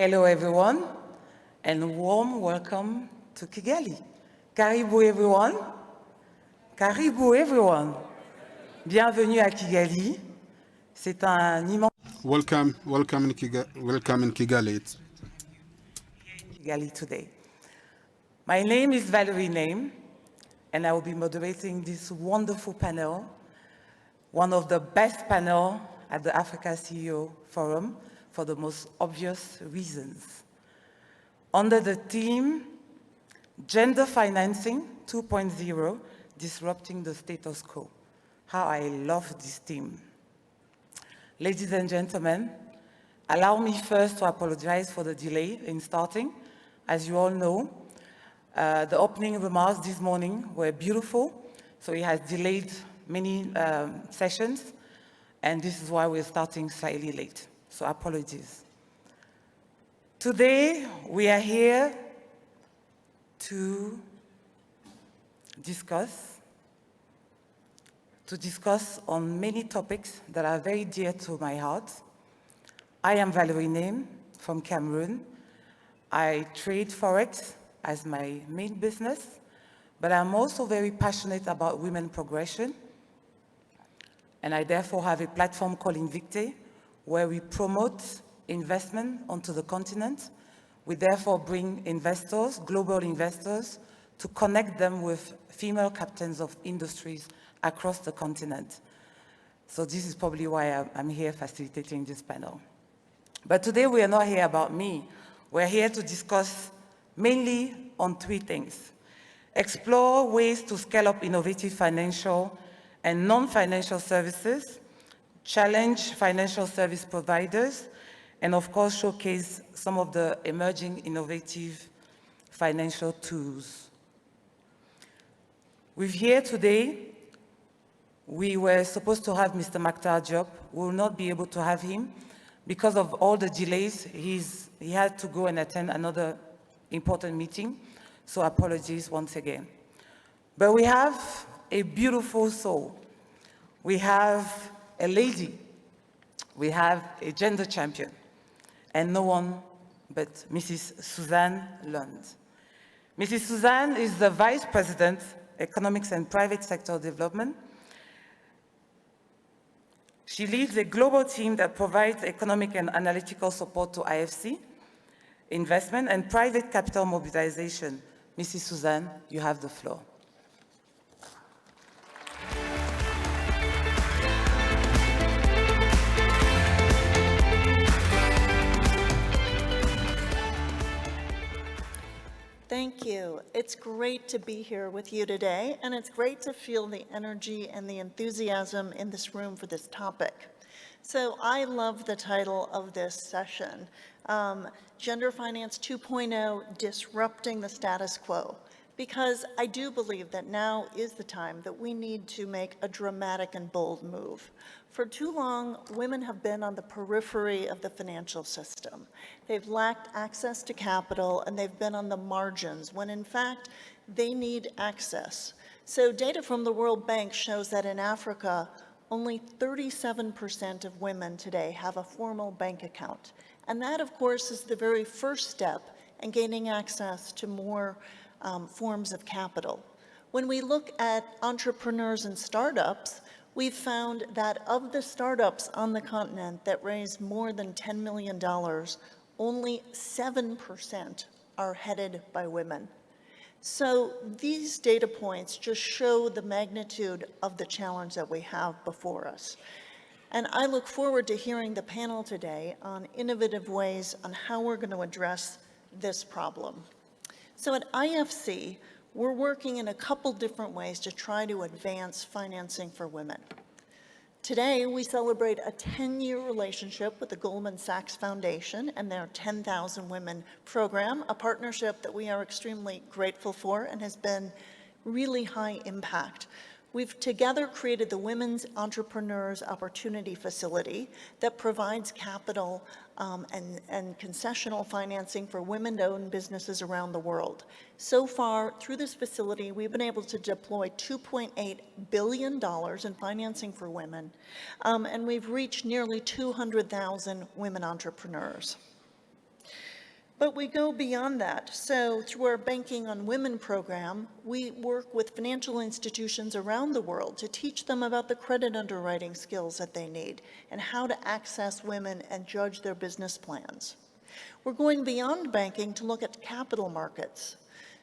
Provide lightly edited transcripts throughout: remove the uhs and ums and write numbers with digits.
Hello everyone, and warm welcome to Kigali. Karibu everyone. Karibu everyone. Bienvenue à Kigali. C'est un immense Welcome in Kigali. Kigali today. My name is Valerie Name, and I will be moderating this wonderful panel, one of the best panels at the Africa CEO Forum for the most obvious reasons. Under the theme, Gender Financing 2.0, Disrupting the Status Quo. How I love this theme. Ladies and gentlemen, allow me first to apologize for the delay in starting. As you all know, the opening remarks this morning were beautiful, so it has delayed many sessions, and this is why we're starting slightly late, so apologies. Today, we are here to discuss on many topics that are very dear to my heart. I am Valerie Name from Cameroon. I trade Forex as my main business, but I'm also very passionate about women progression. And I therefore have a platform called Invicte, where we promote investment onto the continent. We therefore bring investors, global investors, to connect them with female captains of industries across the continent. So this is probably why I'm here facilitating this panel. But today we are not here about me. We're here to discuss mainly on three things. Explore ways to scale up innovative financial and non-financial services, challenge financial service providers, and of course showcase some of the emerging innovative financial tools. We're here today. We were supposed to have Mr. Maktar Diop. We will not be able to have him because of all the delays. He had to go and attend another important meeting, so apologies once again. But we have a beautiful soul. We have a lady. We have a gender champion, and no one but Mrs. Suzanne Lund. Mrs. Suzanne is the Vice President, Economics and Private Sector Development. She leads a global team that provides economic and analytical support to IFC, investment and private capital mobilization. Mrs. Suzanne, you have the floor. Thank you. It's great to be here with you today, and it's great to feel the energy and the enthusiasm in this room for this topic. So I love the title of this session, Gender Finance 2.0, Disrupting the Status Quo, because I do believe that now is the time that we need to make a dramatic and bold move. For too long, women have been on the periphery of the financial system. They've lacked access to capital, and they've been on the margins, when in fact, they need access. So data from the World Bank shows that in Africa, only 37% of women today have a formal bank account. And that, of course, is the very first step in gaining access to more forms of capital. When we look at entrepreneurs and startups, we've found that of the startups on the continent that raise more than $10 million, only 7% are headed by women. So these data points just show the magnitude of the challenge that we have before us. And I look forward to hearing the panel today on innovative ways on how we're going to address this problem. So at IFC, we're working in a couple different ways to try to advance financing for women. Today, we celebrate a 10-year relationship with the Goldman Sachs Foundation and their 10,000 Women program, a partnership that we are extremely grateful for and has been really high impact. We've together created the Women's Entrepreneurs Opportunity Facility that provides capital and concessional financing for women-owned businesses around the world. So far, through this facility, we've been able to deploy $2.8 billion in financing for women, and we've reached nearly 200,000 women entrepreneurs. But we go beyond that. So through our Banking on Women program, we work with financial institutions around the world to teach them about the credit underwriting skills that they need and how to access women and judge their business plans. We're going beyond banking to look at capital markets.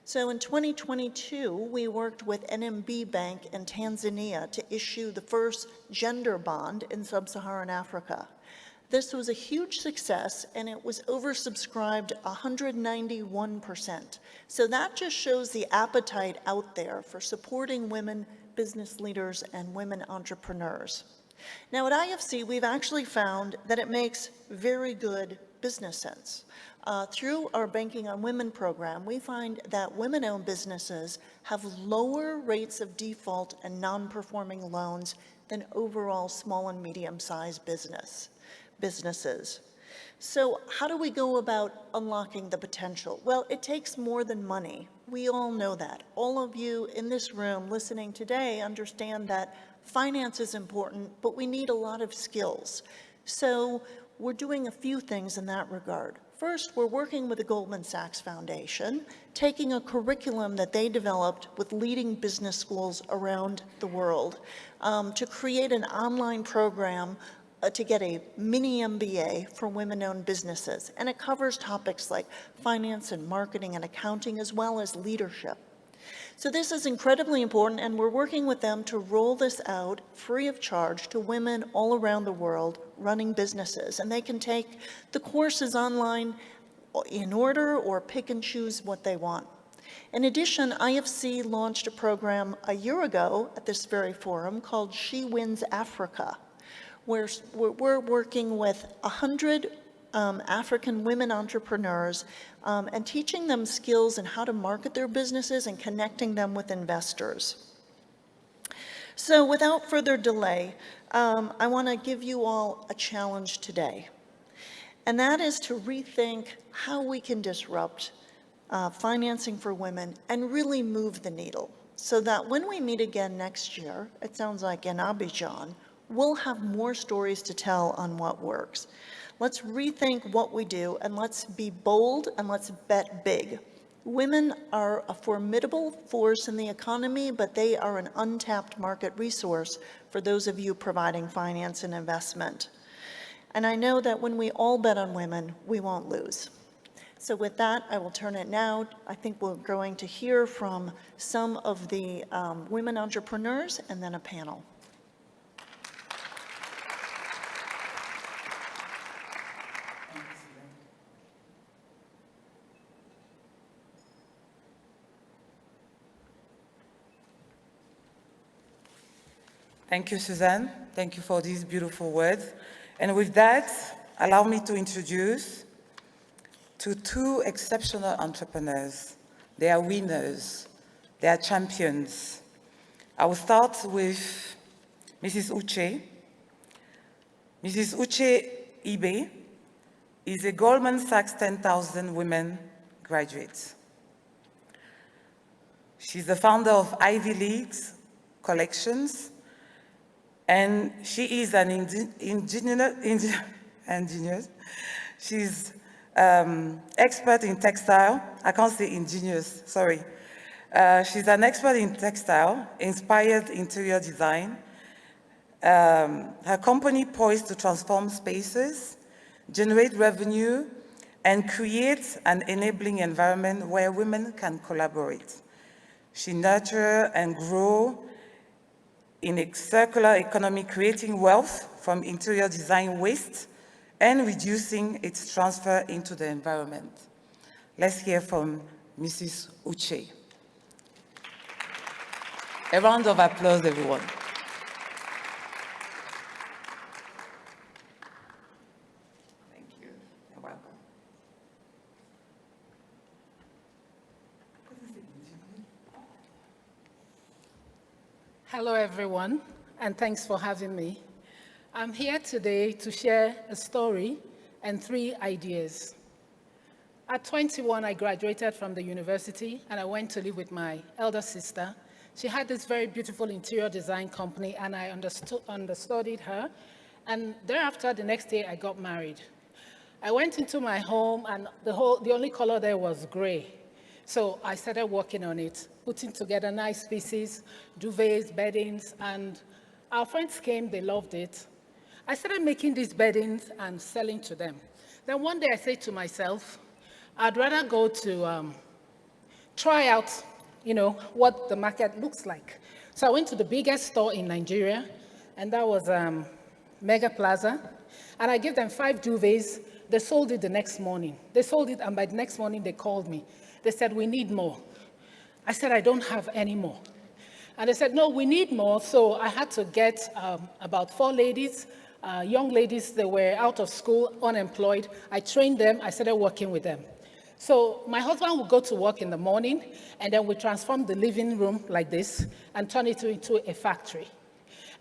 So in 2022, we worked with NMB Bank in Tanzania to issue the first gender bond in sub-Saharan Africa. This was a huge success, and it was oversubscribed 191%. So that just shows the appetite out there for supporting women business leaders and women entrepreneurs. Now at IFC, we've actually found that it makes very good business sense. Through our Banking on Women program, we find that women-owned businesses have lower rates of default and non-performing loans than overall small and medium-sized businesses. So how do we go about unlocking the potential? Well, it takes more than money. We all know that. All of you in this room listening today understand that finance is important, but we need a lot of skills. So we're doing a few things in that regard. First, we're working with the Goldman Sachs Foundation, taking a curriculum that they developed with leading business schools around the world to create an online program to get a mini MBA for women-owned businesses. And it covers topics like finance and marketing and accounting, as well as leadership. So this is incredibly important, and we're working with them to roll this out free of charge to women all around the world running businesses. And they can take the courses online in order or pick and choose what they want. In addition, IFC launched a program a year ago at this very forum called She Wins Africa, where we're working with 100 African women entrepreneurs and teaching them skills in how to market their businesses and connecting them with investors. So without further delay, I want to give you all a challenge today. And that is to rethink how we can disrupt financing for women and really move the needle so that when we meet again next year, it sounds like in Abidjan, we'll have more stories to tell on what works. Let's rethink what we do, and let's be bold, and let's bet big. Women are a formidable force in the economy, but they are an untapped market resource for those of you providing finance and investment. And I know that when we all bet on women, we won't lose. So with that, I will turn it now. I think we're going to hear from some of the women entrepreneurs and then a panel. Thank you, Suzanne. Thank you for these beautiful words. And with that, allow me to introduce two exceptional entrepreneurs. They are winners. They are champions. I will start with Mrs. Uche. Mrs. Uche Ibe is a Goldman Sachs 10,000 Women graduate. She's the founder of Ivy League's Collections, and she is an engineer. She's expert in textile. I can't say ingenious, sorry. She's an expert in textile, inspired interior design. Her company poised to transform spaces, generate revenue, and create an enabling environment where women can collaborate. She nurtures and grows in a circular economy, creating wealth from interior design waste and reducing its transfer into the environment. Let's hear from Mrs. Uche. A round of applause, everyone. Thank you. You're welcome. Hello, everyone, and thanks for having me. I'm here today to share a story and 3 ideas. At 21, I graduated from the university, and I went to live with my elder sister. She had this very beautiful interior design company, and I understudied her. And thereafter, the next day, I got married. I went into my home, and the only color there was gray. So I started working on it, putting together nice pieces, duvets, beddings, and our friends came, they loved it. I started making these beddings and selling to them. Then one day I said to myself, I'd rather go to try out, what the market looks like. So I went to the biggest store in Nigeria, and that was Mega Plaza, and I gave them 5 duvets. They sold it the next morning. They sold it, and by the next morning, they called me. They said, we need more. I said, I don't have any more. And they said, no, we need more. So I had to get about 4 ladies, young ladies that were out of school, unemployed. I trained them. I started working with them. So my husband would go to work in the morning, and then we transform the living room like this and turn it into a factory.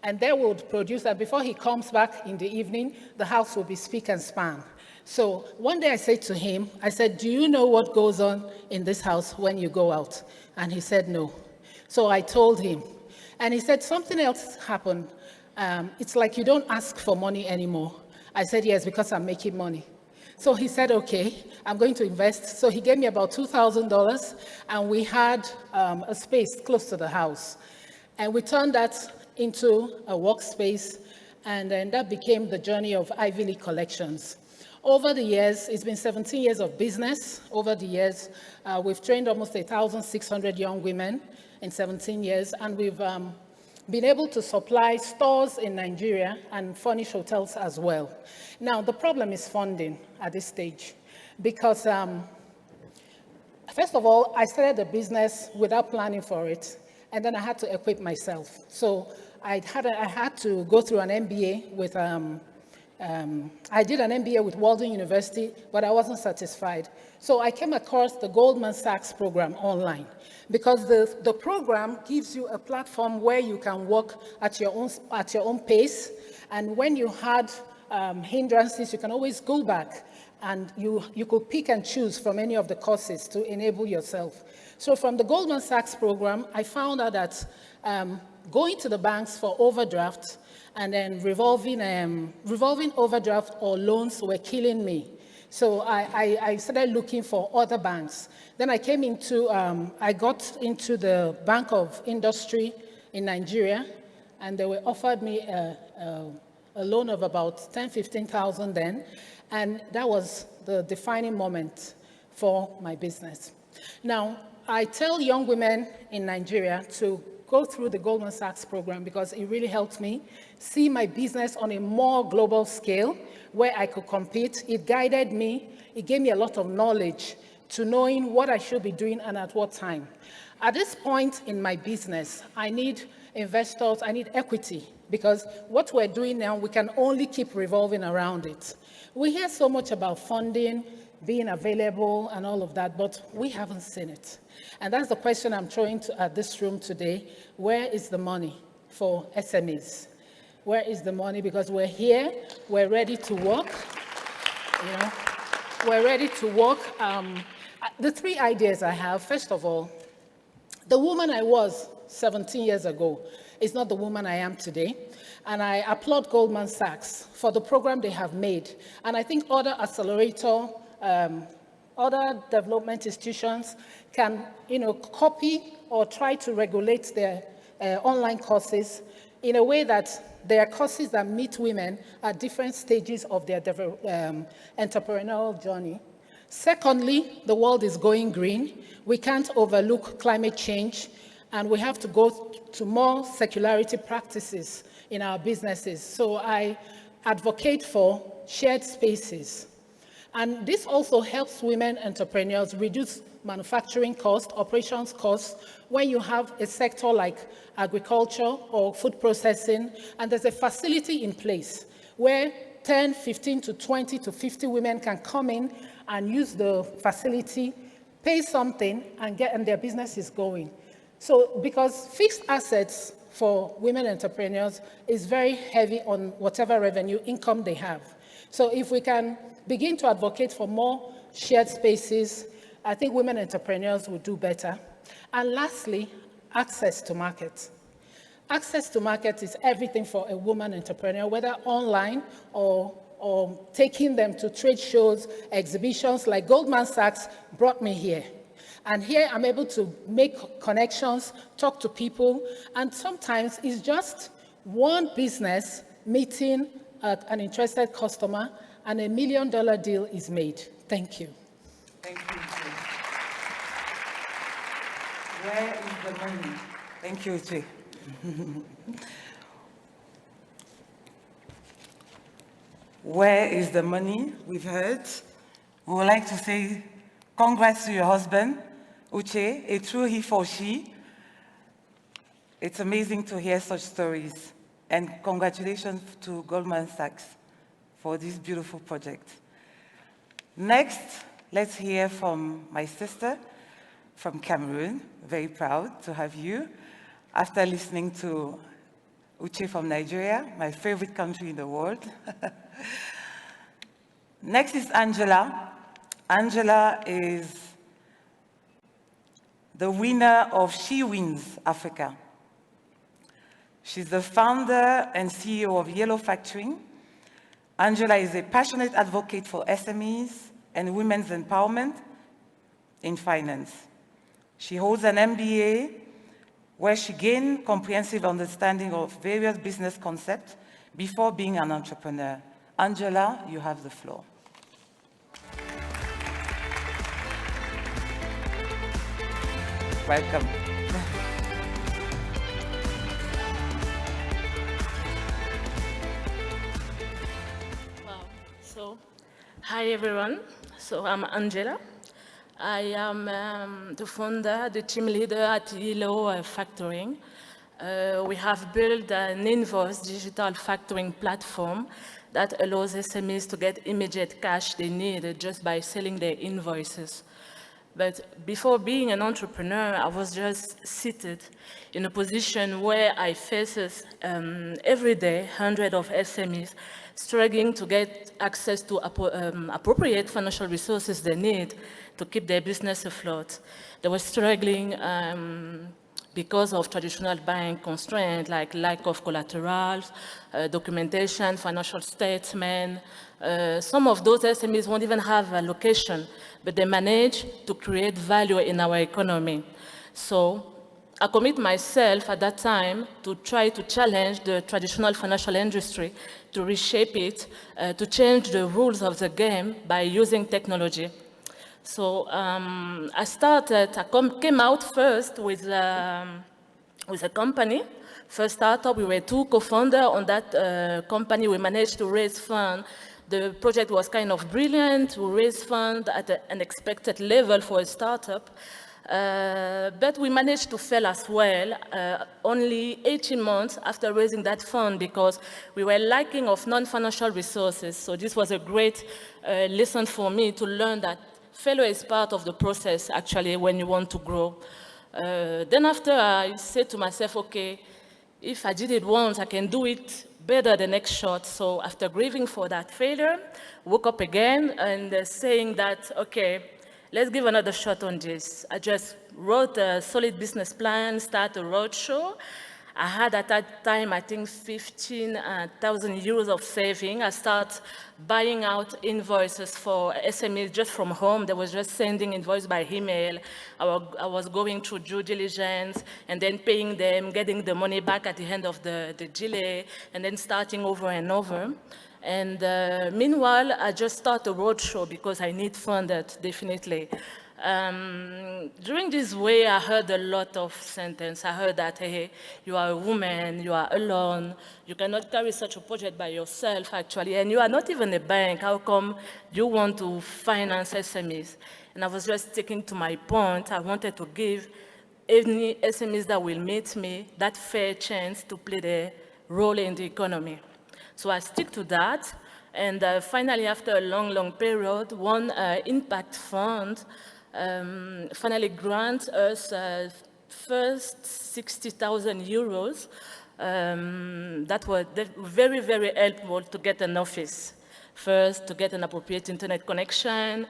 And they would produce that. Before he comes back in the evening, the house will be spick and span. So one day I said to him, I said, do you know what goes on in this house when you go out? And he said, no. So I told him. And he said, something else happened. It's like you don't ask for money anymore. I said, yes, because I'm making money. So he said, okay, I'm going to invest. So he gave me about $2,000, and we had a space close to the house. And we turned that into a workspace, and then that became the journey of Ivy League Collections. Over the years, it's been 17 years of business. Over the years, we've trained almost 1,600 young women in 17 years, and we've been able to supply stores in Nigeria and furnish hotels as well. Now, the problem is funding at this stage, because first of all, I started the business without planning for it, and then I had to equip myself. So I had to go through an MBA with, I did an MBA with Walden University, but I wasn't satisfied. So I came across the Goldman Sachs program online, because the program gives you a platform where you can work at your own pace, and when you had hindrances, you can always go back, and you could pick and choose from any of the courses to enable yourself. So from the Goldman Sachs program, I found out that going to the banks for overdraft and then revolving overdraft or loans were killing me. So I started looking for other banks. Then I came into, I got into the Bank of Industry in Nigeria, and they were offered me a loan of about 10,000–15,000 then, and that was the defining moment for my business. Now, I tell young women in Nigeria to go through the Goldman Sachs program, because it really helped me see my business on a more global scale where I could compete. It guided me. It gave me a lot of knowledge to knowing what I should be doing and at what time. At this point in my business, I need investors, I need equity, because what we're doing now, we can only keep revolving around it. We hear so much about funding, being available and all of that, but we haven't seen it. And that's the question I'm throwing at this room today. Where is the money for SMEs? Where is the money? Because we're here, we're ready to work, we're ready to work. The 3 ideas I have, first of all, the woman I was 17 years ago is not the woman I am today. And I applaud Goldman Sachs for the program they have made. And I think other other development institutions can, copy or try to regulate their online courses in a way that they are courses that meet women at different stages of their entrepreneurial journey. Secondly, the world is going green. We can't overlook climate change, and we have to go to more circularity practices in our businesses. So I advocate for shared spaces. And this also helps women entrepreneurs reduce manufacturing costs, operations costs, when you have a sector like agriculture or food processing, and there's a facility in place where 10, 15 to 20 to 50 women can come in and use the facility, pay something, and their business is going. So because fixed assets for women entrepreneurs is very heavy on whatever revenue income they have. So if we can begin to advocate for more shared spaces, I think women entrepreneurs will do better. And lastly, access to market. Access to market is everything for a woman entrepreneur, whether online or or taking them to trade shows, exhibitions like Goldman Sachs brought me here. And here I'm able to make connections, talk to people, and sometimes it's just one business meeting an interested customer and $1 million deal is made. Thank you. Thank you, Uche. Where is the money? Thank you, Uche. Where is the money? We've heard. We would like to say congrats to your husband, Uche, a true he for she. It's amazing to hear such stories. And congratulations to Goldman Sachs for this beautiful project. Next, let's hear from my sister from Cameroon. Very proud to have you. After listening to Uche from Nigeria, my favorite country in the world. Next is Angela. Angela is the winner of She Wins Africa. She's the founder and CEO of Yellow Factoring. Angela is a passionate advocate for SMEs and women's empowerment in finance. She holds an MBA where she gained comprehensive understanding of various business concepts before being an entrepreneur. Angela, you have the floor. Welcome. Wow. So, hi everyone. So I'm Angela. I am the founder, the team leader at Yellow Factoring. We have built an invoice digital factoring platform that allows SMEs to get immediate cash they need just by selling their invoices. But before being an entrepreneur, I was just seated in a position where I faces every day hundreds of SMEs struggling to get access to appropriate financial resources they need to keep their business afloat. They were struggling because of traditional bank constraints like lack of collaterals, documentation, financial statement. Some of those SMEs won't even have a location, but they manage to create value in our economy. So I commit myself at that time to try to challenge the traditional financial industry, to reshape it, to change the rules of the game by using technology. So I came out first with a company, first startup. We were two co-founders on that company. We managed to raise funds. The project was kind of brilliant. We raised funds at an expected level for a startup. But we managed to fail as well, only 18 months after raising that fund because we were lacking of non-financial resources. So this was a great lesson for me to learn that failure is part of the process, actually, when you want to grow. Then after, I said to myself, okay, if I did it once, I can do it better the next shot. So after grieving for that failure, woke up again and saying that, okay, let's give another shot on this. I just wrote a solid business plan, start a roadshow. I had at that time, I think, 15,000 euros of saving. I started buying out invoices for SMEs just from home. They was just sending invoice by email. I was going through due diligence and then paying them, getting the money back at the end of the delay, and then starting over and over. And meanwhile, I just started a roadshow because I need funded, definitely. During this way, I heard a lot of sentences. I heard that, hey, you are a woman, you are alone, you cannot carry such a project by yourself, actually, and you are not even a bank. How come you want to finance SMEs? And I was just sticking to my point. I wanted to give any SMEs that will meet me that fair chance to play their role in the economy. So I stick to that. And finally, after a long period, one impact fund finally grants us first 60,000 euros. That was very helpful to get an office. First, to get an appropriate internet connection,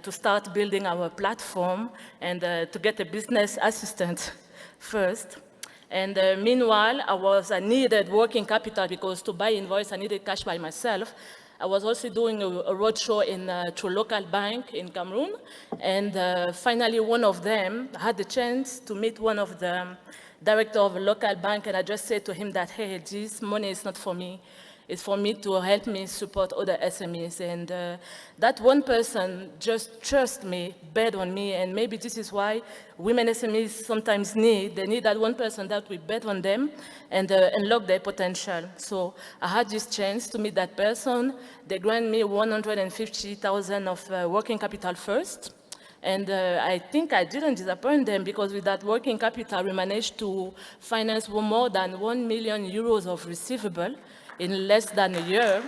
to start building our platform, and to get a business assistant first. And meanwhile, I needed working capital because to buy invoice, I needed cash by myself. I was also doing a roadshow to a local bank in Cameroon. And finally, one of them had the chance to meet one of the director of a local bank, and I just said to him that, hey, this money is not for me. It's for me to help me support other SMEs. And that one person just trust me, bet on me, and maybe this is why women SMEs sometimes they need that one person that will bet on them and unlock their potential. So I had this chance to meet that person. They grant me 150,000 of working capital first. And I think I didn't disappoint them, because with that working capital, we managed to finance more than 1 million euros of receivable in less than a year.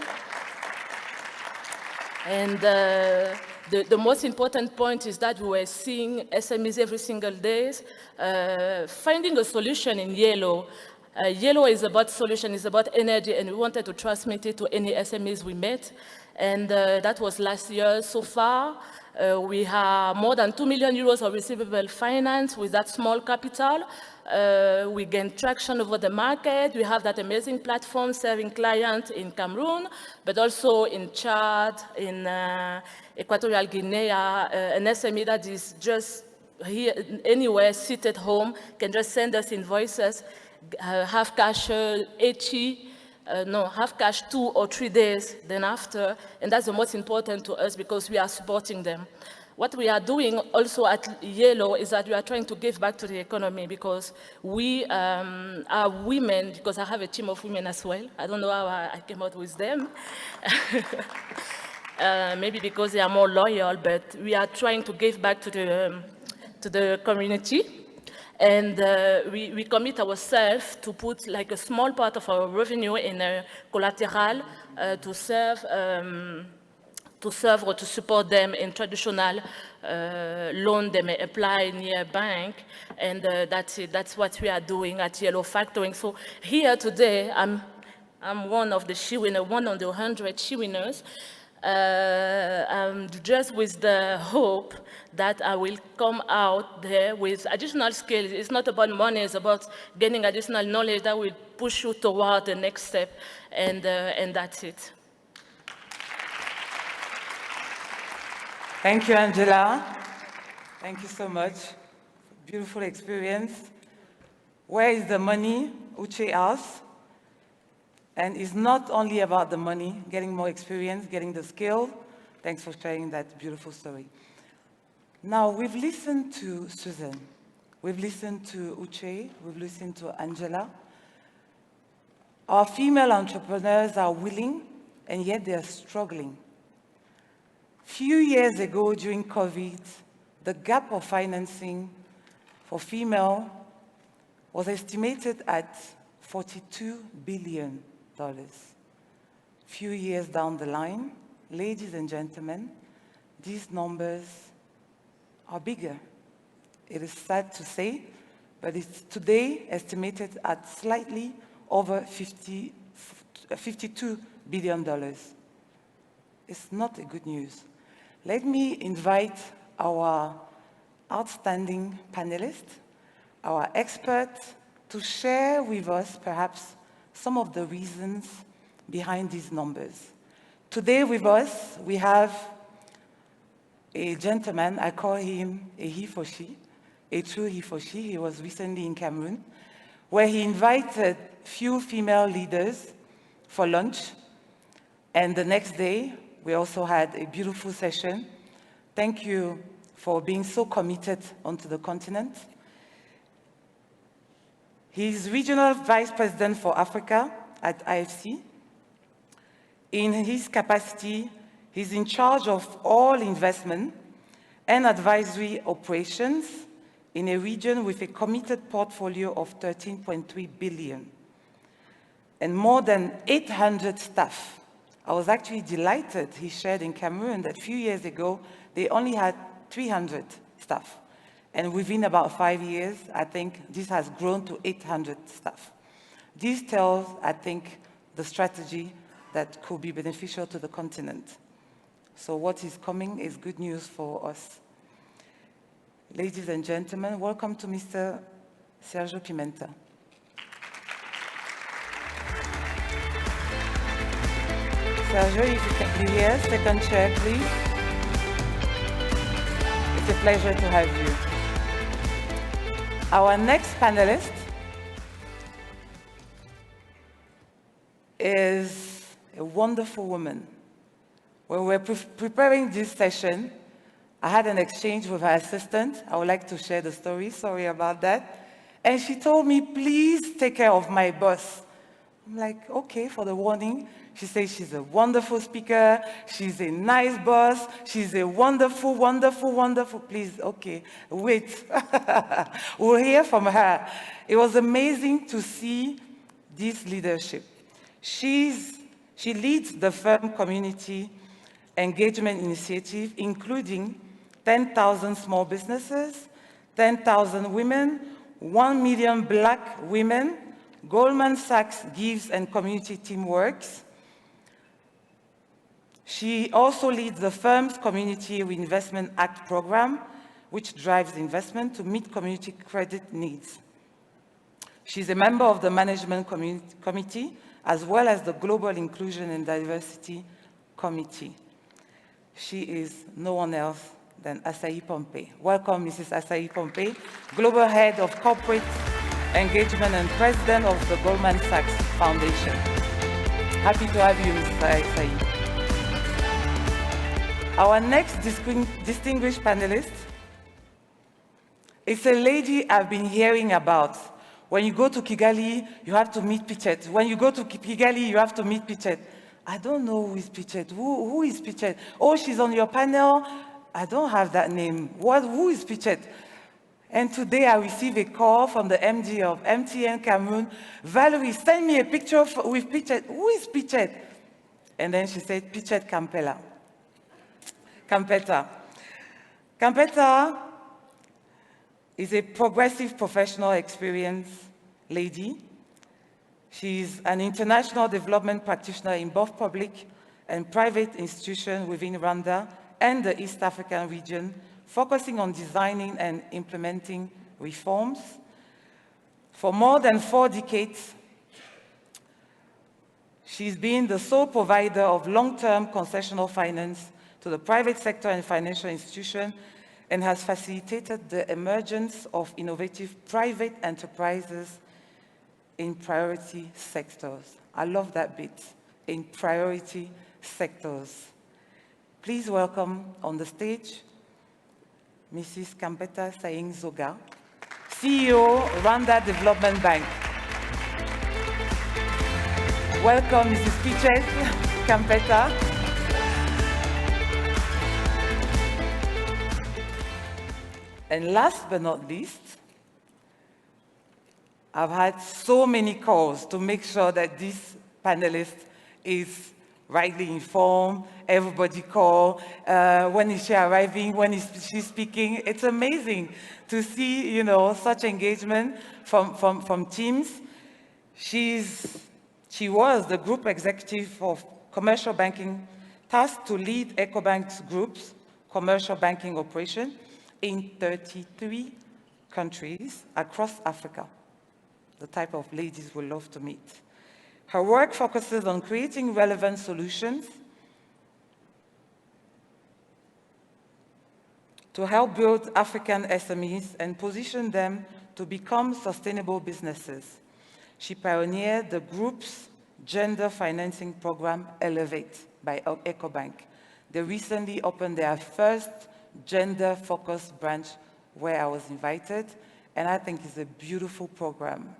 And the most important point is that we were seeing SMEs every single day, finding a solution in yellow. Yellow is about solution, it's about energy, and we wanted to transmit it to any SMEs we met. And that was last year. So far, we have more than 2 million euros of receivable finance with that small capital. We gain traction over the market. We have that amazing platform serving clients in Cameroon, but also in Chad, in Equatorial Guinea, an SME that is just here, anywhere, sit at home, can just send us invoices, have cash 80, have cash 2 or 3 days then after, and that's the most important to us because we are supporting them. What we are doing also at Yellow is that we are trying to give back to the economy, because we are women, because I have a team of women as well. I don't know how I came out with them. Maybe because they are more loyal, but we are trying to give back to the community. And we commit ourselves to put like a small part of our revenue in a collateral to serve or to support them in traditional loan they may apply near a bank. And that's it. That's what we are doing at Yellow Factoring. So here today, I'm one of the she winners, one of the 100 she winners. Just with the hope that I will come out there with additional skills. It's not about money, it's about gaining additional knowledge that will push you toward the next step, and that's it. Thank you, Angela. Thank you so much. Beautiful experience. Where is the money? Uche asks. And it's not only about the money, getting more experience, getting the skill. Thanks for sharing that beautiful story. Now, we've listened to Susan. We've listened to Uche. We've listened to Angela. Our female entrepreneurs are willing, and yet they are struggling. Few years ago, during COVID, the gap of financing for female was estimated at $42 billion. Few years down the line, ladies and gentlemen, these numbers are bigger. It is sad to say, but it's today estimated at slightly over $52 billion. It's not a good news. Let me invite our outstanding panelists, our experts, to share with us perhaps some of the reasons behind these numbers. Today with us, we have a gentleman, I call him a he for she, a true he for she. He was recently in Cameroon, where he invited few female leaders for lunch. And the next day, we also had a beautiful session. Thank you for being so committed onto the continent. He's Regional Vice President for Africa at IFC. In his capacity, he's in charge of all investment and advisory operations in a region with a committed portfolio of 13.3 billion and more than 800 staff. I was actually delighted. He shared in Cameroon that a few years ago, they only had 300 staff. And within about 5 years, I think this has grown to 800 staff. This tells, I think, the strategy that could be beneficial to the continent. So what is coming is good news for us. Ladies and gentlemen, welcome to Mr. Sergio Pimenta. Sergio, if you can be here, second chair, please. It's a pleasure to have you. Our next panelist is a wonderful woman. When we were preparing this session, I had an exchange with her assistant. I would like to share the story, sorry about that. And she told me, please take care of my boss. I'm like, okay, for the warning. She says she's a wonderful speaker, she's a nice boss, she's a wonderful, wonderful, wonderful, please, okay, wait. We'll hear from her. It was amazing to see this leadership. She leads the firm community engagement initiative, including 10,000 small businesses, 10,000 women, 1 million Black women, Goldman Sachs Gives and Community Teamworks. She also leads the firm's Community Reinvestment Act program, which drives investment to meet community credit needs. She's a member of the Management Committee, as well as the Global Inclusion and Diversity Committee. She is no one else than Asahi Pompey. Welcome, Mrs. Asahi Pompey, Global Head of Corporate Engagement and President of the Goldman Sachs Foundation. Happy to have you, Mrs. Asahi. Our next distinguished panelist is a lady I've been hearing about. When you go to Kigali, you have to meet Pichet. When you go to Kigali, you have to meet Pichet. I don't know who is Pichet. Who is Pichet? Oh, she's on your panel. I don't have that name. Who is Pichet? And today I received a call from the MD of MTN Cameroon. Valerie, send me a picture with Pichet. Who is Pichet? And then she said, Pichet Campetta. Campetta is a progressive professional experience lady. She's an international development practitioner in both public and private institutions within Rwanda and the East African region, focusing on designing and implementing reforms. For more than 4 decades, she's been the sole provider of long-term concessional finance to the private sector and financial institutions, and has facilitated the emergence of innovative private enterprises in priority sectors. I love that bit, in priority sectors. Please welcome on the stage Mrs. Campetta Saying-Zoga, CEO, Rwanda Development Bank. Welcome, Mrs. Pichet Campetta. And last but not least, I've had so many calls to make sure that this panelist is rightly informed. Everybody call. When is she arriving? When is she speaking? It's amazing to see, such engagement from teams. She was the group executive of commercial banking, tasked to lead EcoBank's group's commercial banking operation in 33 countries across Africa. The type of ladies we love to meet. Her work focuses on creating relevant solutions to help build African SMEs and position them to become sustainable businesses. She pioneered the group's gender financing program, Elevate, by EcoBank. They recently opened their first gender-focused branch where I was invited, and I think it's a beautiful program.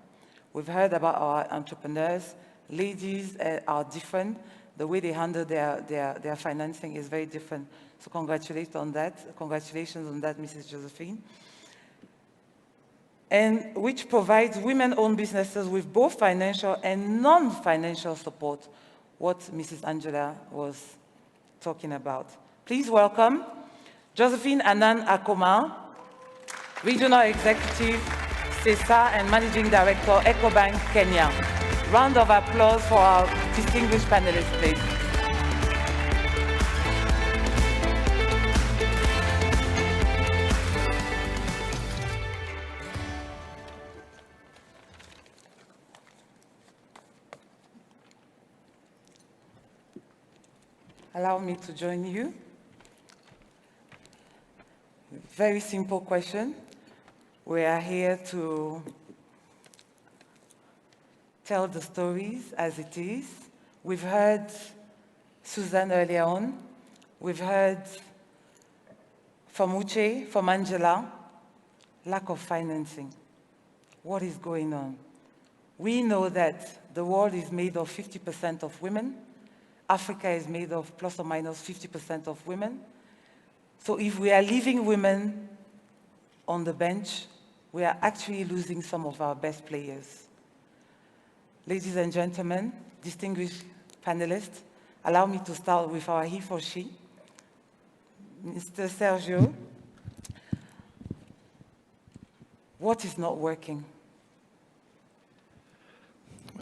We've heard about our entrepreneurs. Ladies are different. The way they handle their financing is very different. So congratulations on that. Congratulations on that, Mrs. Josephine. And which provides women-owned businesses with both financial and non-financial support, what Mrs. Angela was talking about. Please welcome Josephine Annan Akoma, Regional Executive, CESA, and Managing Director, EcoBank Kenya. Round of applause for our distinguished panelists, please. allow me to join you. Very simple question. We are here to tell the stories as it is. We've heard Susan earlier on. We've heard from Uche, from Angela, lack of financing. What is going on? We know that the world is made of 50% of women. Africa is made of plus or minus 50% of women. So if we are leaving women on the bench, we are actually losing some of our best players. Ladies and gentlemen, distinguished panelists, allow me to start with our he for she. Mr. Sergio, what is not working?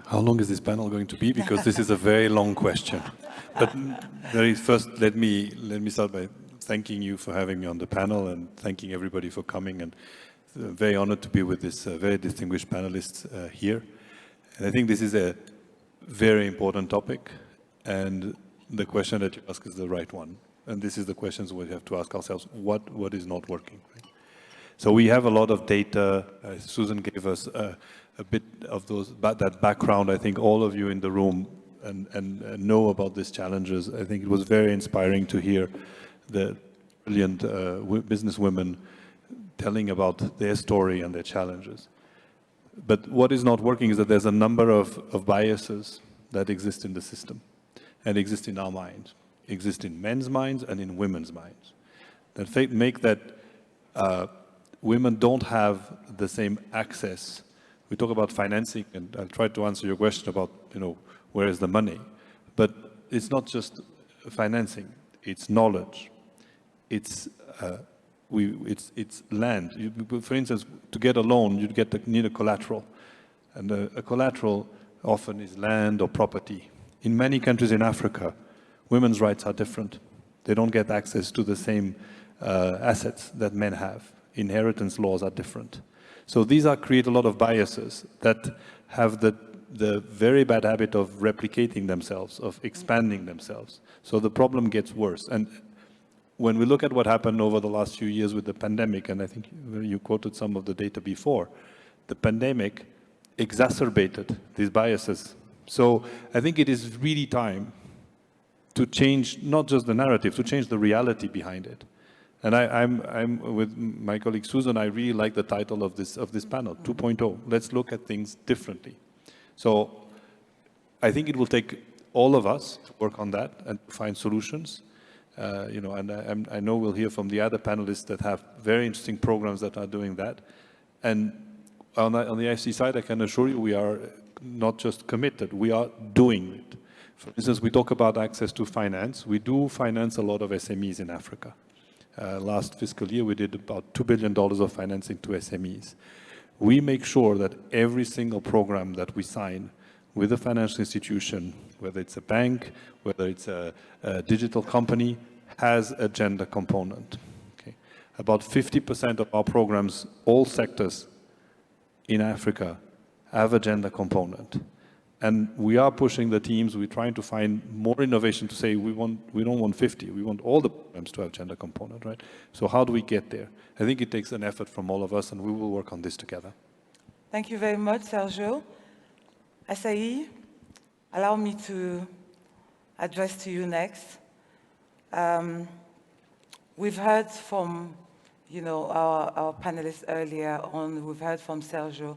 How long is this panel going to be? Because this is a very long question. But first, let me start by thanking you for having me on the panel and thanking everybody for coming. And very honored to be with this very distinguished panelists here. And I think this is a very important topic. And the question that you ask is the right one. And this is the questions we have to ask ourselves. What is not working? Right? So we have a lot of data. Susan gave us a bit of that background. I think all of you in the room and know about these challenges. I think it was very inspiring to hear the brilliant business women telling about their story and their challenges. But what is not working is that there's a number of biases that exist in the system and exist in our minds, exist in men's minds and in women's minds, that make that women don't have the same access. We talk about financing, and I'll try to answer your question about, where is the money? But it's not just financing, it's knowledge, it's land. For instance, to get a loan, you need a collateral. And a collateral often is land or property. In many countries in Africa, women's rights are different. They don't get access to the same assets that men have. Inheritance laws are different. So these create a lot of biases that have the very bad habit of replicating themselves, of expanding themselves. So the problem gets worse. And when we look at what happened over the last few years with the pandemic, and I think you quoted some of the data before, the pandemic exacerbated these biases. So I think it is really time to change not just the narrative, to change the reality behind it. And I'm with my colleague Susan, I really like the title of this panel, 2.0. Let's look at things differently. So I think it will take all of us to work on that and find solutions. And I know we'll hear from the other panelists that have very interesting programs that are doing that. And on the IFC side, I can assure you we are not just committed, we are doing it. For instance, we talk about access to finance. We do finance a lot of SMEs in Africa. Last fiscal year, we did about $2 billion of financing to SMEs. We make sure that every single program that we sign with a financial institution, whether it's a bank, whether it's a digital company, has a gender component. Okay? About 50% of our programs, all sectors in Africa, have a gender component. And we are pushing the teams, we're trying to find more innovation to say we don't want 50, we want all the programs to have gender component, right? So how do we get there? I think it takes an effort from all of us, and we will work on this together. Thank you very much, Sergio. Asai, allow me to address to you next. We've heard from, our panelists earlier on. We've heard from Sergio,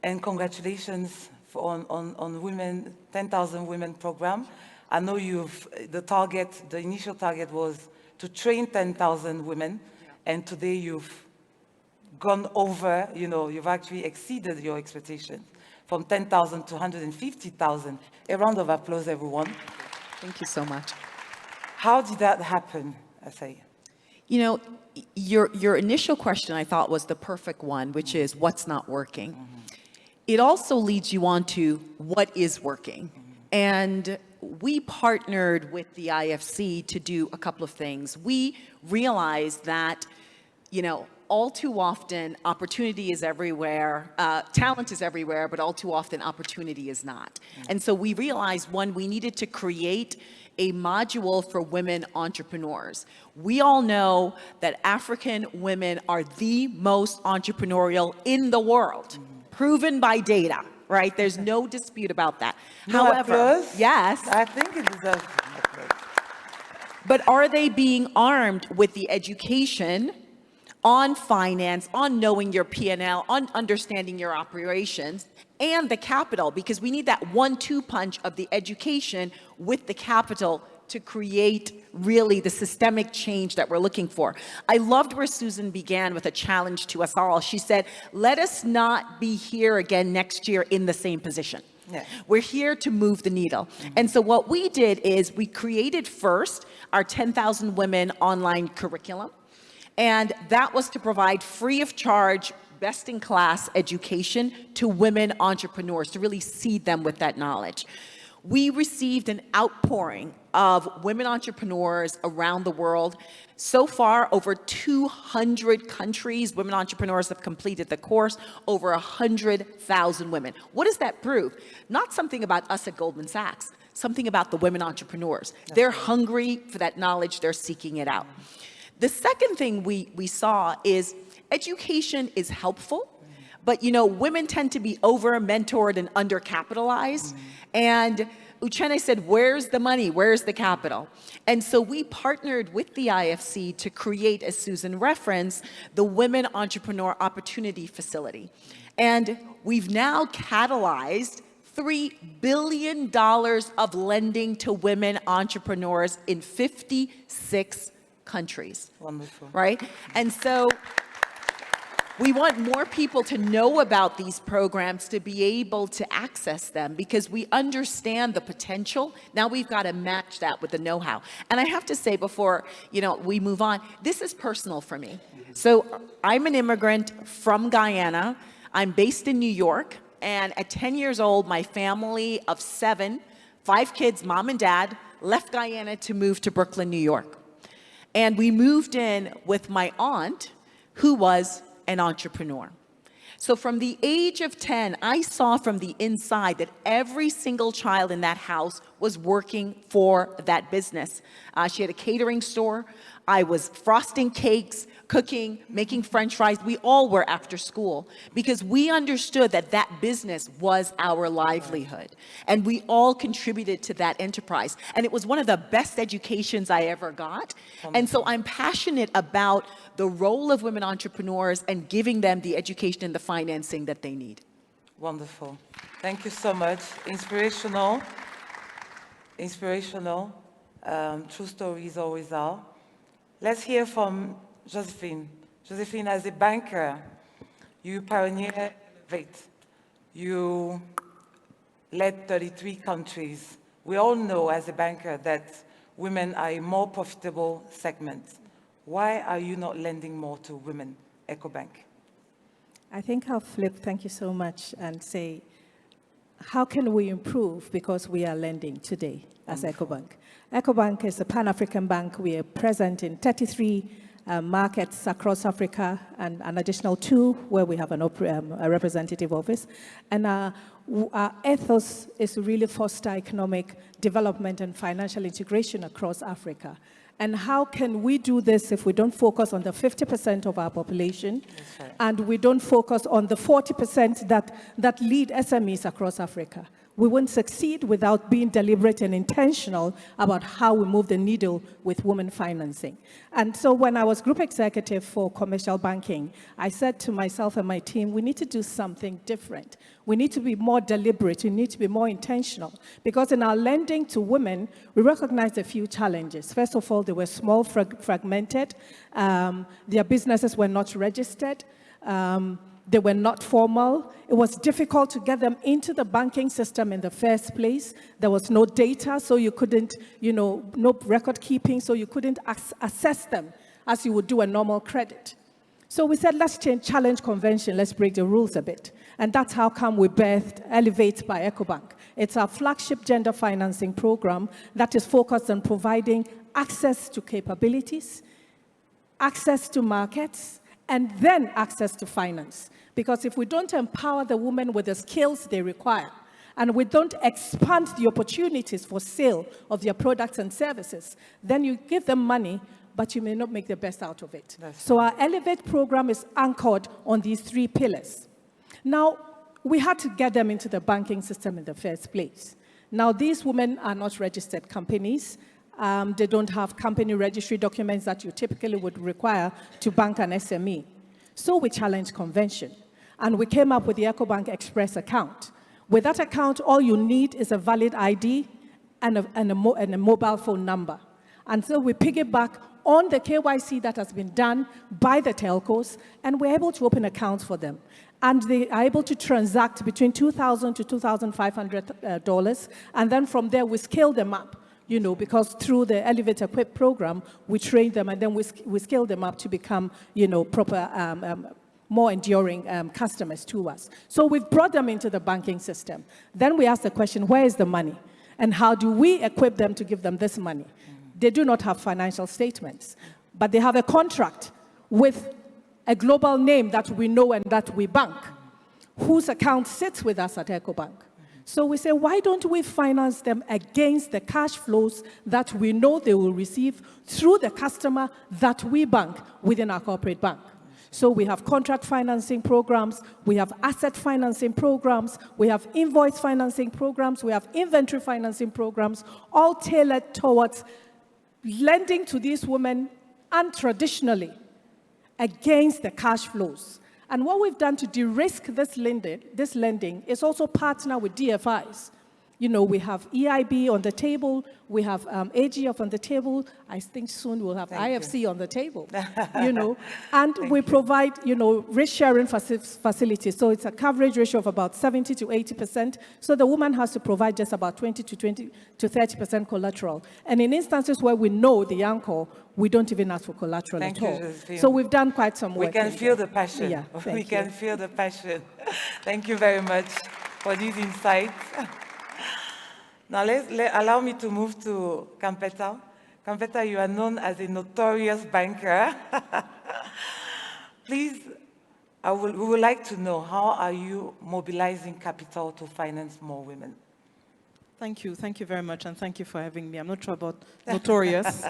and congratulations on women, 10,000 women program. I know the initial target was to train 10,000 women, and today you've gone over, you've actually exceeded your expectations from 10,000 to 150,000. A round of applause, everyone. Thank you so much. How did that happen, Asai? Your initial question I thought was the perfect one, which is what's not working. It also leads you on to what is working. And we partnered with the IFC to do a couple of things. We realized that, all too often, opportunity is everywhere, talent is everywhere, but all too often, opportunity is not. And so we realized, one, we needed to create a module for women entrepreneurs. We all know that African women are the most entrepreneurial in the world, proven by data, right? There's no dispute about that. No However, applause? yes. I think it deserves an applause. But are they being armed with the education on finance, on knowing your P&L, on understanding your operations, and the capital? Because we need that 1-2 punch of the education with the capital to create really the systemic change that we're looking for. I loved where Susan began with a challenge to us all. She said, let us not be here again next year in the same position. Yeah. We're here to move the needle. And so what we did is we created first our 10,000 Women online curriculum. And that was to provide free of charge, best-in-class education to women entrepreneurs, to really seed them with that knowledge. We received an outpouring of women entrepreneurs around the world. So far, over 200 countries, women entrepreneurs have completed the course, over 100,000 women. What does that prove? Not something about us at Goldman Sachs, something about the women entrepreneurs. They're hungry for that knowledge, they're seeking it out. The second thing we saw is education is helpful, but women tend to be over-mentored and under-capitalized. And Uchenna said, where's the money? Where's the capital? And so we partnered with the IFC to create, as Susan referenced, the Women Entrepreneur Opportunity Facility. And we've now catalyzed $3 billion of lending to women entrepreneurs in 56 countries. Wonderful. Right? And so we want more people to know about these programs, to be able to access them, because we understand the potential. Now we've got to match that with the know-how. And I have to say, before we move on, this is personal for me. So I'm an immigrant from Guyana. I'm based in New York. And at 10 years old, my family of 7, 5 kids, mom and dad, left Guyana to move to Brooklyn, New York. And we moved in with my aunt, who was an entrepreneur. So from the age of 10, I saw from the inside that every single child in that house was working for that business. She had a catering store. I was frosting cakes, cooking, making French fries. We all were after school because we understood that that business was our livelihood. And we all contributed to that enterprise. And it was one of the best educations I ever got. And so I'm passionate about the role of women entrepreneurs and giving them the education and the financing that they need. Wonderful. Thank you so much. Inspirational. True stories always are. Let's hear from Josephine. Josephine, as a banker, you pioneer Innovate. You led 33 countries. We all know as a banker that women are a more profitable segment. Why are you not lending more to women, EcoBank? I think I'll flip, thank you so much, and say, how can we improve? Because we are lending today as EcoBank. EcoBank is a Pan-African bank. We are present in 33 markets across Africa and an additional 2 where we have a representative office. And our ethos is to really foster economic development and financial integration across Africa. And how can we do this if we don't focus on the 50% of our population, and we don't focus on the 40% that lead SMEs across Africa? We won't succeed without being deliberate and intentional about how we move the needle with women financing. And so when I was group executive for commercial banking, I said to myself and my team, we need to do something different. We need to be more deliberate. We need to be more intentional. Because in our lending to women, we recognized a few challenges. First of all, they were small, fragmented. Their businesses were not registered. They were not formal. It was difficult to get them into the banking system in the first place. There was no data, so you couldn't, no record keeping, so you couldn't assess them as you would do a normal credit. So we said, let's challenge convention, let's break the rules a bit. And that's how come we birthed Elevate by EcoBank. It's our flagship gender financing program that is focused on providing access to capabilities, access to markets, and then access to finance. Because if we don't empower the women with the skills they require, and we don't expand the opportunities for sale of their products and services, then you give them money, but you may not make the best out of it. So our Elevate program is anchored on these 3 pillars. Now, we had to get them into the banking system in the first place. Now, these women are not registered companies. They don't have company registry documents that you typically would require to bank an SME. So we challenged convention, and we came up with the EcoBank Express account. With that account, all you need is a valid ID and a mobile phone number. And so we piggyback on the KYC that has been done by the telcos, and we're able to open accounts for them. And they are able to transact between $2,000 to $2,500, and then from there we scale them up, you know, because through the Elevate Equip program, we train them, and then we scale them up to become, you know, proper more enduring customers to us. So we've brought them into the banking system. Then we ask the question, where is the money? And how do we equip them to give them this money? They do not have financial statements, but they have a contract with a global name that we know and that we bank, whose account sits with us at EcoBank. So we say, why don't we finance them against the cash flows that we know they will receive through the customer that we bank within our corporate bank? So we have contract financing programs, we have asset financing programs, we have invoice financing programs, we have inventory financing programs, all tailored towards lending to these women untraditionally against the cash flows. And what we've done to de-risk this lending is also partner with DFIs. You know, we have EIB on the table, we have AGF on the table, I think soon we'll have IFC on the table, you know, and we provide, you know, risk-sharing facilities. So it's a coverage ratio of about 70 to 80%, so the woman has to provide just about 20 to 30% collateral. And in instances where we know the anchor, we don't even ask for collateral at all. Josephine. So we've done quite some work. We can feel the passion. Yeah, we can feel the passion. Thank you very much for these insights. Now, allow me to move to Campetta. Campetta, you are known as a notorious banker. Please, we would like to know, how are you mobilizing capital to finance more women? Thank you very much, and thank you for having me. I'm not sure about notorious,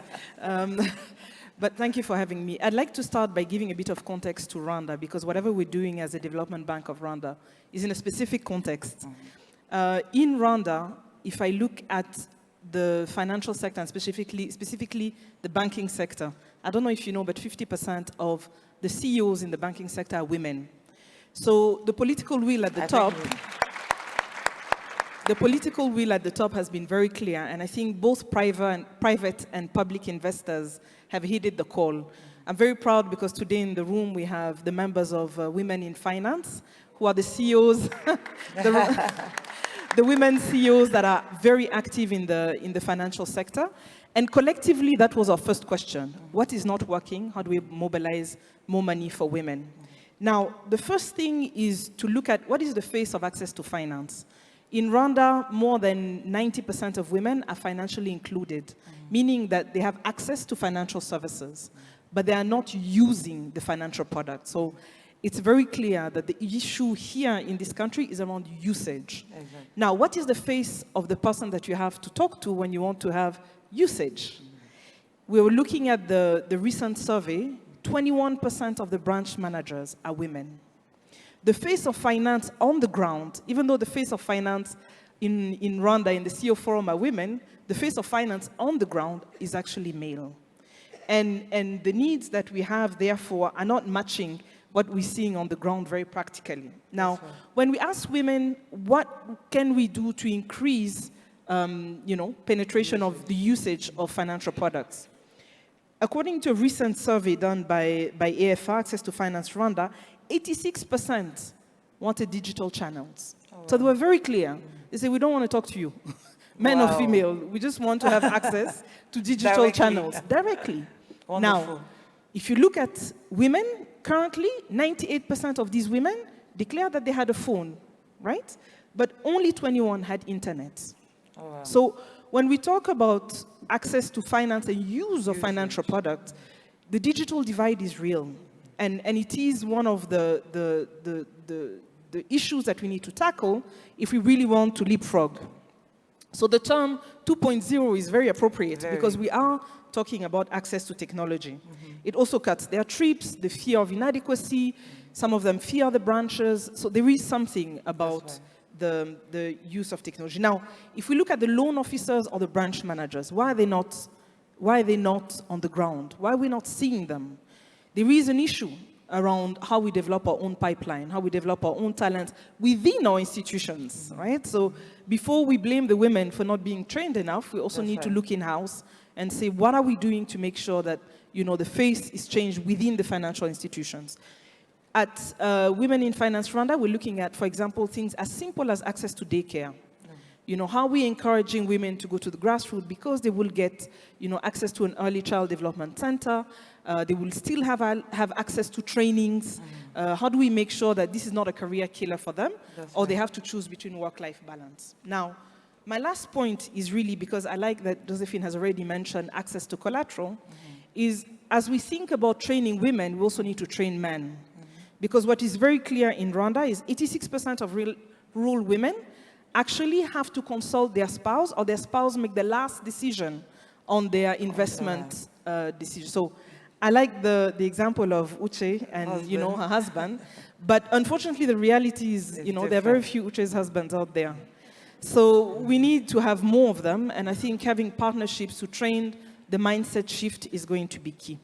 but thank you for having me. I'd like to start by giving a bit of context to Rwanda, because whatever we're doing as a development bank of Rwanda is in a specific context. In Rwanda, if I look at the financial sector, and specifically the banking sector, I don't know if you know, but 50% of the CEOs in the banking sector are women. So the political will at the top has been very clear, and I think both private and public investors have heeded the call. I'm very proud because today in the room we have the members of Women in Finance, who are the CEOs, the women CEOs that are very active in the financial sector. And collectively, that was our first question. What is not working? How do we mobilize more money for women? Now, the first thing is to look at what is the face of access to finance. In Rwanda, more than 90% of women are financially included, meaning that they have access to financial services, but they are not using the financial product. So it's very clear that the issue here in this country is around usage. Exactly. Now, what is the face of the person that you have to talk to when you want to have usage? We were looking at the recent survey. 21% of the branch managers are women. The face of finance on the ground, even though the face of finance in Rwanda, in the CEO forum are women, the face of finance on the ground is actually male. And the needs that we have, therefore, are not matching what we're seeing on the ground very practically. Now, when we ask women, what can we do to increase penetration of the usage of financial products? According to a recent survey done by AFR, Access to Finance Rwanda, 86% wanted digital channels. Oh, wow. So they were very clear. They say, we don't want to talk to you, men or female. We just want to have access to digital channels directly. Now, if you look at women, currently, 98% of these women declared that they had a phone, right? But only 21 had internet. Oh, wow. So when we talk about access to finance and use of financial products, the digital divide is real. And it is one of the issues that we need to tackle if we really want to leapfrog. So the term 2.0 is very appropriate because we are talking about access to technology. It also cuts their trips, the fear of inadequacy. Some of them fear the branches. So there is something about the use of technology. Now, if we look at the loan officers or the branch managers, why are they not on the ground? Why are we not seeing them? There is an issue around how we develop our own pipeline, how we develop our own talent within our institutions, right? So before we blame the women for not being trained enough, we also need to look in-house and say, what are we doing to make sure that, the face is changed within the financial institutions? At Women in Finance Rwanda, we're looking at, for example, things as simple as access to daycare. How we're encouraging women to go to the grassroots because they will get, access to an early child development center. They will still have access to trainings. How do we make sure that this is not a career killer for them, or they have to choose between work-life balance? Now, my last point is really, because I like that Josephine has already mentioned access to collateral, is as we think about training women, we also need to train men. Because what is very clear in Rwanda is 86% of rural women actually have to consult their spouse, or their spouse make the last decision on their investment decision. So I like the example of Uche and her husband, but unfortunately the reality is there are very few Uche's husbands out there. So we need to have more of them, and I think having partnerships to train the mindset shift is going to be key.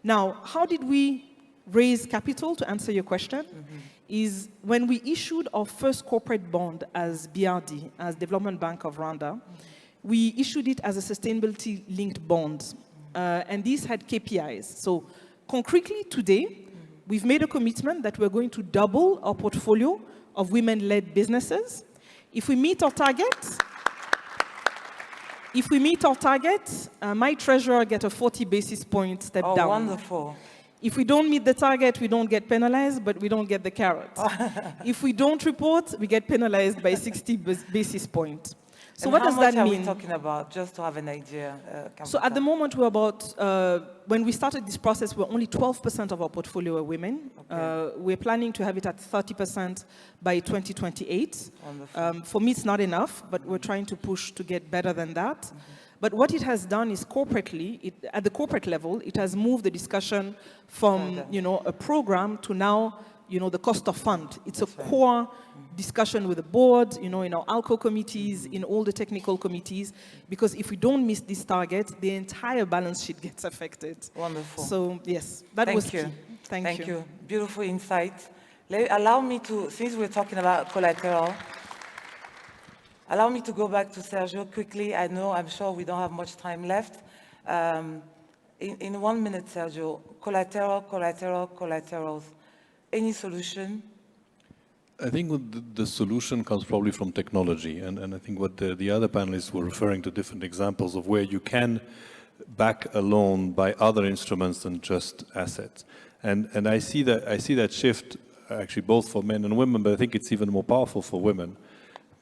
Now, how did we raise capital, to answer your question? Is when we issued our first corporate bond as BRD, as Development Bank of Rwanda, we issued it as a sustainability-linked bond. And these had KPIs. So concretely today, we've made a commitment that we're going to double our portfolio of women-led businesses. If we meet our targets, my treasurer gets a 40 basis point step down. Oh, wonderful. If we don't meet the target, we don't get penalized, but we don't get the carrot. If we don't report, we get penalized by 60 basis points. So what does that mean? How much are we talking about, just to have an idea? So at the moment, we're about, when we started this process, we're only 12% of our portfolio are women. We're planning to have it at 30% by 2028. For me, it's not enough, but we're trying to push to get better than that. But what it has done is corporately, at the corporate level, it has moved the discussion from, a program to now, the cost of fund. It's a core discussion with the board, in our ALCO committees, in all the technical committees, because if we don't miss this target, the entire balance sheet gets affected. Wonderful. So, yes, that was key. Thank you. Beautiful insight. Allow me to, since we're talking about collateral, allow me to go back to Sergio quickly. I'm sure we don't have much time left. In 1 minute, Sergio, collaterals. Any solution? I think the solution comes probably from technology. And I think what the other panelists were referring to different examples of where you can back a loan by other instruments than just assets. And I see that shift actually both for men and women, but I think it's even more powerful for women,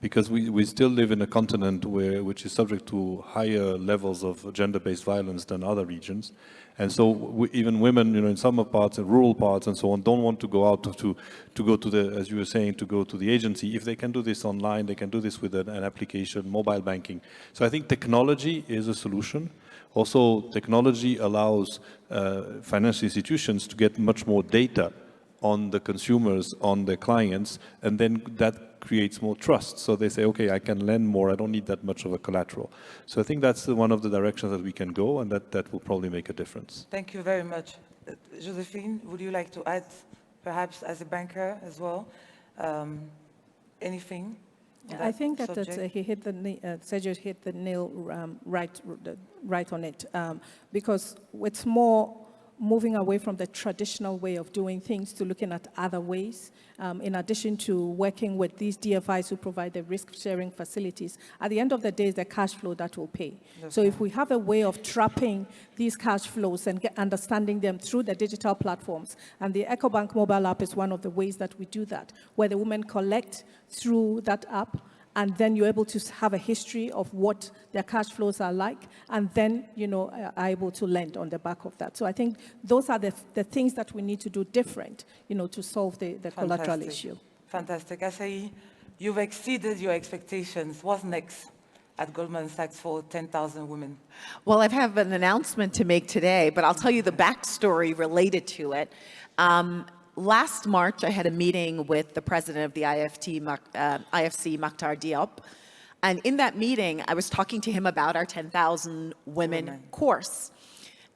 because we still live in a continent which is subject to higher levels of gender-based violence than other regions. And so even women, in some parts, in rural parts and so on, don't want to go out to go to the, as you were saying, to go to the agency. If they can do this online, they can do this with an application, mobile banking. So I think technology is a solution. Also, technology allows financial institutions to get much more data on the consumers, on the clients, and then that creates more trust. So they say, okay, I can lend more, I don't need that much of a collateral. So I think that's one of the directions that we can go, and that will probably make a difference. Thank you very much. Josephine, would you like to add, perhaps as a banker as well, anything? I think that Sergio hit the nail right on it, because it's more moving away from the traditional way of doing things to looking at other ways, in addition to working with these DFIs who provide the risk-sharing facilities. At the end of the day, it's the cash flow that will pay. So if we have a way of trapping these cash flows and understanding them through the digital platforms, and the EcoBank mobile app is one of the ways that we do that, where the women collect through that app, and then you're able to have a history of what their cash flows are like, and then, are able to lend on the back of that. So I think those are the things that we need to do different, to solve the collateral issue. Fantastic. Asai, you've exceeded your expectations. What's next at Goldman Sachs for 10,000 women? Well, I have an announcement to make today, but I'll tell you the backstory related to it. Last March, I had a meeting with the president of the IFC, Makhtar Diop. And in that meeting, I was talking to him about our 10,000 women course.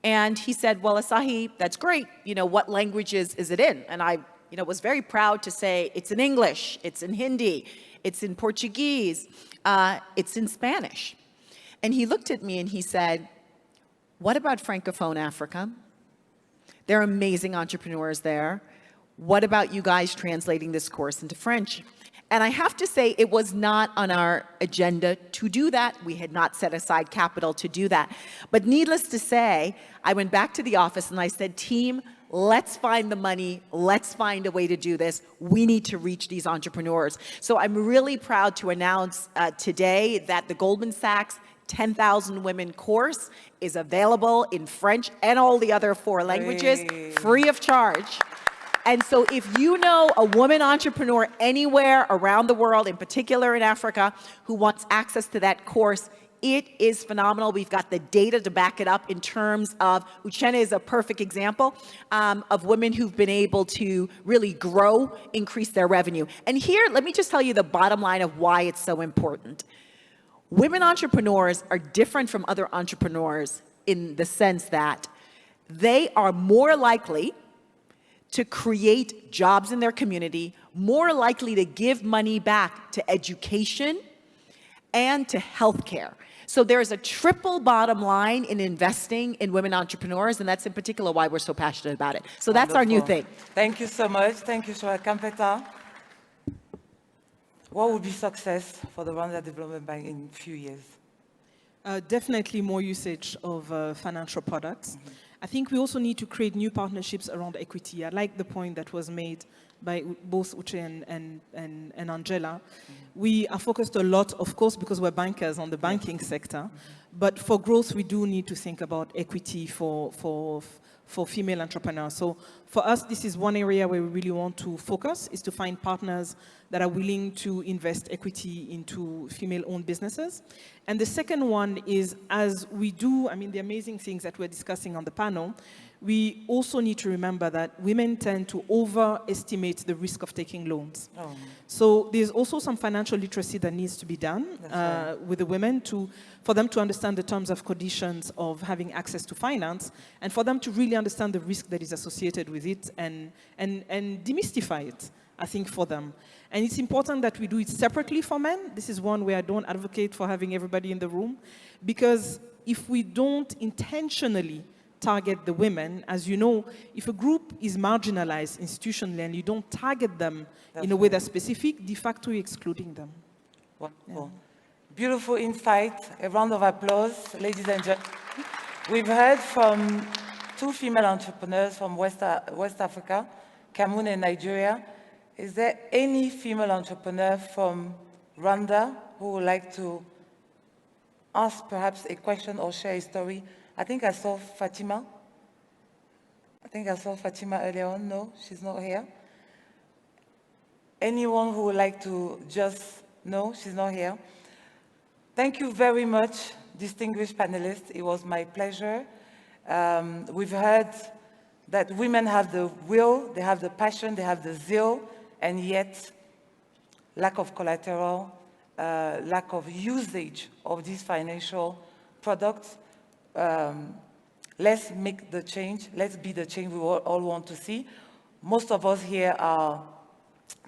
And he said, well, Asahi, that's great. What languages is it in? And I was very proud to say, it's in English, it's in Hindi, it's in Portuguese, it's in Spanish. And he looked at me and he said, what about Francophone Africa? There are amazing entrepreneurs there. What about you guys translating this course into French? And I have to say, it was not on our agenda to do that. We had not set aside capital to do that. But needless to say, I went back to the office and I said, team, let's find the money. Let's find a way to do this. We need to reach these entrepreneurs. So I'm really proud to announce today that the Goldman Sachs 10,000 Women course is available in French and all the other 4 languages, free of charge. And so if you know a woman entrepreneur anywhere around the world, in particular in Africa, who wants access to that course, it is phenomenal. We've got the data to back it up in terms of, Uchenna is a perfect example of women who've been able to really grow, increase their revenue. And here, let me just tell you the bottom line of why it's so important. Women entrepreneurs are different from other entrepreneurs in the sense that they are more likely to create jobs in their community, more likely to give money back to education and to healthcare. So there's a triple bottom line in investing in women entrepreneurs, and that's in particular why we're so passionate about it. So that's our new thing. Thank you so much. Thank you, Shora Kampeta. What would be success for the Rwanda Development Bank in a few years? Definitely more usage of financial products. I think we also need to create new partnerships around equity. I like the point that was made by both Uche and Angela. We are focused a lot, of course, because we're bankers on the banking sector, but for growth, we do need to think about equity for female entrepreneurs. So for us, this is one area where we really want to focus, is to find partners that are willing to invest equity into female-owned businesses. And the second one is, as we do, the amazing things that we're discussing on the panel, we also need to remember that women tend to overestimate the risk of taking loans. So there's also some financial literacy that needs to be done with the women for them to understand the terms of conditions of having access to finance, and for them to really understand the risk that is associated with it and demystify it, I think, for them. And it's important that we do it separately for men. This is one where I don't advocate for having everybody in the room, because if we don't intentionally target the women, as you know, if a group is marginalized institutionally and you don't target them in a way that's specific, de facto you're excluding them. Wonderful. Beautiful insight. A round of applause, ladies and gentlemen. We've heard from 2 female entrepreneurs from West Africa, Cameroon and Nigeria. Is there any female entrepreneur from Rwanda who would like to ask perhaps a question or share a story? I think I saw Fatima. Earlier on. No, she's not here. Anyone who would like to just, no, she's not here. Thank you very much, distinguished panelists. It was my pleasure. We've heard that women have the will, they have the passion, they have the zeal, and yet lack of collateral, lack of usage of these financial products. Let's make the change. Let's be the change we all want to see. Most of us here are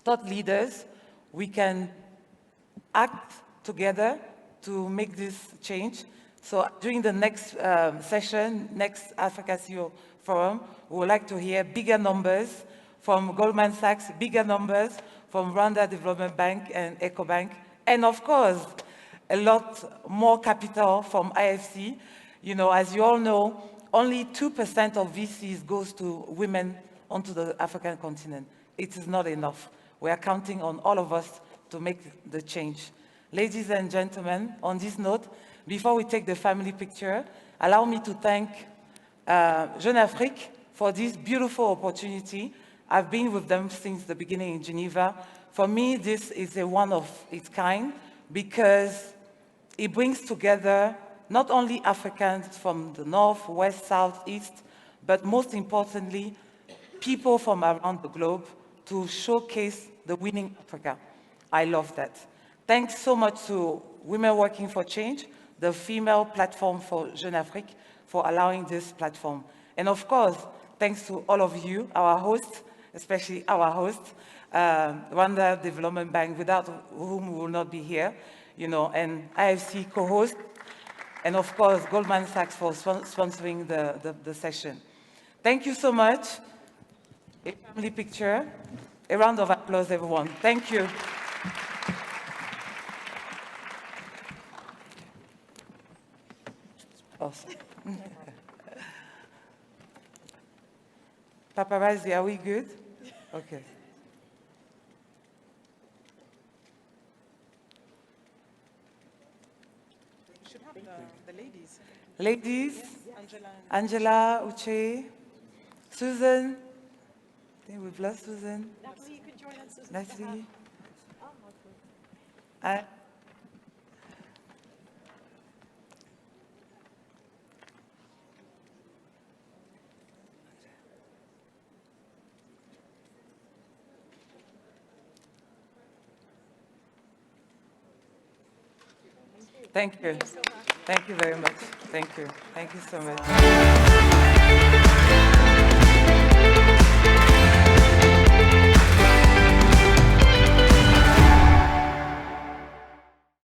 thought leaders. We can act together to make this change. So during the next session, next Africa CEO Forum, we would like to hear bigger numbers from Goldman Sachs, bigger numbers from Rwanda Development Bank and EcoBank, and of course, a lot more capital from IFC. You know, as you all know, only 2% of VCs goes to women onto the African continent. It is not enough. We are counting on all of us to make the change. Ladies and gentlemen, on this note, before we take the family picture, allow me to thank Jeune Afrique for this beautiful opportunity. I've been with them since the beginning in Geneva. For me, this is a one of its kind because it brings together not only Africans from the north, west, south, east, but most importantly, people from around the globe to showcase the winning Africa. I love that. Thanks so much to Women Working for Change, the female platform for Jeune Afrique, for allowing this platform. And of course, thanks to all of you, our hosts, especially our host, Rwanda Development Bank, without whom we will not be here, and IFC co-host, and of course, Goldman Sachs for sponsoring the session. Thank you so much. A family picture. A round of applause, everyone. Thank you. Awesome. Paparazzi, are we good? Okay. We should have the ladies. Ladies, Angela, Uche, Susan. I think we've lost Susan. Natalie, you can join us. Natalie. Thank you. Thank you very much. Thank you. Thank you so much.